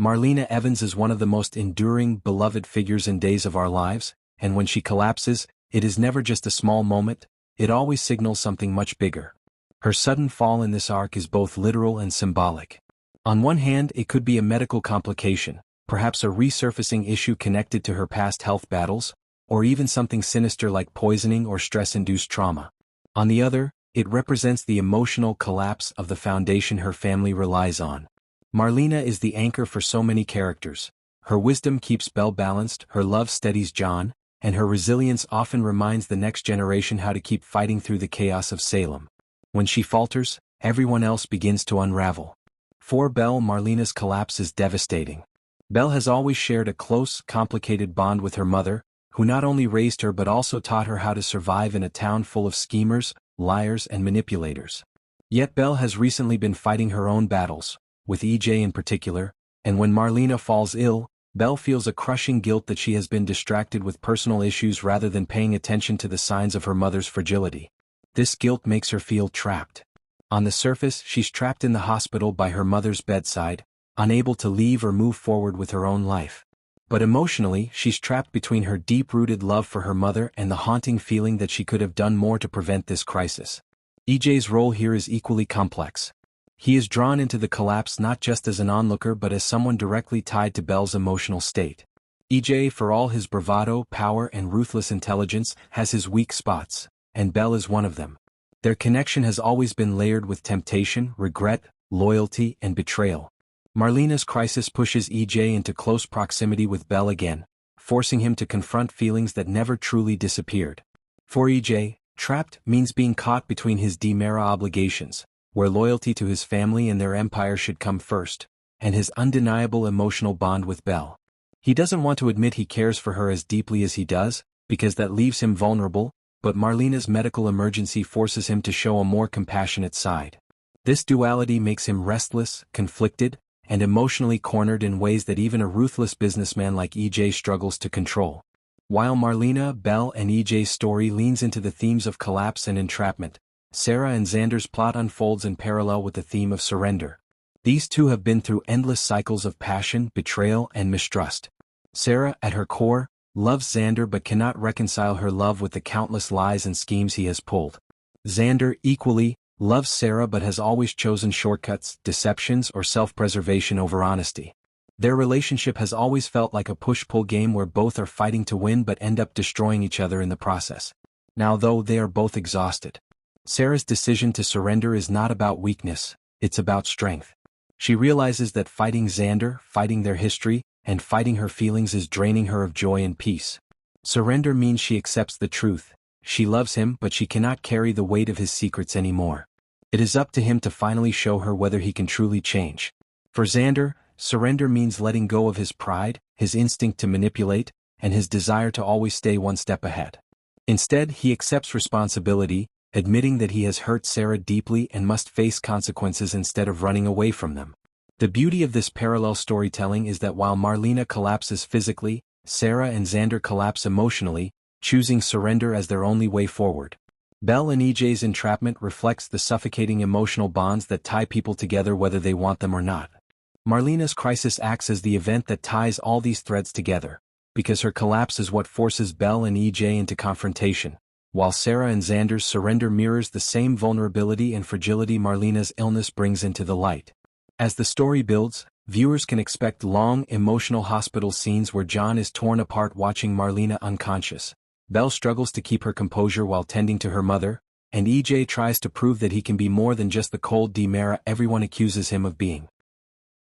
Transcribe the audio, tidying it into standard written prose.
Marlena Evans is one of the most enduring, beloved figures in Days of Our Lives, and when she collapses, it is never just a small moment, it always signals something much bigger. Her sudden fall in this arc is both literal and symbolic. On one hand, it could be a medical complication, perhaps a resurfacing issue connected to her past health battles, or even something sinister like poisoning or stress-induced trauma. On the other, it represents the emotional collapse of the foundation her family relies on. Marlena is the anchor for so many characters. Her wisdom keeps Belle balanced, her love steadies John, and her resilience often reminds the next generation how to keep fighting through the chaos of Salem. When she falters, everyone else begins to unravel. For Belle, Marlena's collapse is devastating. Belle has always shared a close, complicated bond with her mother, who not only raised her but also taught her how to survive in a town full of schemers, liars, and manipulators. Yet Belle has recently been fighting her own battles, with EJ in particular, and when Marlena falls ill, Belle feels a crushing guilt that she has been distracted with personal issues rather than paying attention to the signs of her mother's fragility. This guilt makes her feel trapped. On the surface, she's trapped in the hospital by her mother's bedside, unable to leave or move forward with her own life. But emotionally, she's trapped between her deep-rooted love for her mother and the haunting feeling that she could have done more to prevent this crisis. EJ's role here is equally complex. He is drawn into the collapse not just as an onlooker but as someone directly tied to Belle's emotional state. EJ, for all his bravado, power, and ruthless intelligence, has his weak spots, and Belle is one of them. Their connection has always been layered with temptation, regret, loyalty, and betrayal. Marlena's crisis pushes EJ into close proximity with Belle again, forcing him to confront feelings that never truly disappeared. For EJ, trapped means being caught between his DiMera obligations, where loyalty to his family and their empire should come first, and his undeniable emotional bond with Belle. He doesn't want to admit he cares for her as deeply as he does, because that leaves him vulnerable, but Marlena's medical emergency forces him to show a more compassionate side. This duality makes him restless, conflicted, and emotionally cornered in ways that even a ruthless businessman like EJ struggles to control. While Marlena, Belle, and EJ's story leans into the themes of collapse and entrapment, Sarah and Xander's plot unfolds in parallel with the theme of surrender. These two have been through endless cycles of passion, betrayal, and mistrust. Sarah, at her core, loves Xander but cannot reconcile her love with the countless lies and schemes he has pulled. Xander, equally, loves Sarah but has always chosen shortcuts, deceptions, or self-preservation over honesty. Their relationship has always felt like a push-pull game where both are fighting to win but end up destroying each other in the process. Now, though, they are both exhausted. Sarah's decision to surrender is not about weakness, it's about strength. She realizes that fighting Xander, fighting their history, and fighting her feelings is draining her of joy and peace. Surrender means she accepts the truth. She loves him but she cannot carry the weight of his secrets anymore. It is up to him to finally show her whether he can truly change. For Xander, surrender means letting go of his pride, his instinct to manipulate, and his desire to always stay one step ahead. Instead, he accepts responsibility, admitting that he has hurt Sarah deeply and must face consequences instead of running away from them. The beauty of this parallel storytelling is that while Marlena collapses physically, Sarah and Xander collapse emotionally, choosing surrender as their only way forward. Belle and EJ's entrapment reflects the suffocating emotional bonds that tie people together whether they want them or not. Marlena's crisis acts as the event that ties all these threads together, because her collapse is what forces Belle and EJ into confrontation, while Sarah and Xander's surrender mirrors the same vulnerability and fragility Marlena's illness brings into the light. As the story builds, viewers can expect long, emotional hospital scenes where John is torn apart watching Marlena unconscious. Belle struggles to keep her composure while tending to her mother, and EJ tries to prove that he can be more than just the cold DiMera everyone accuses him of being.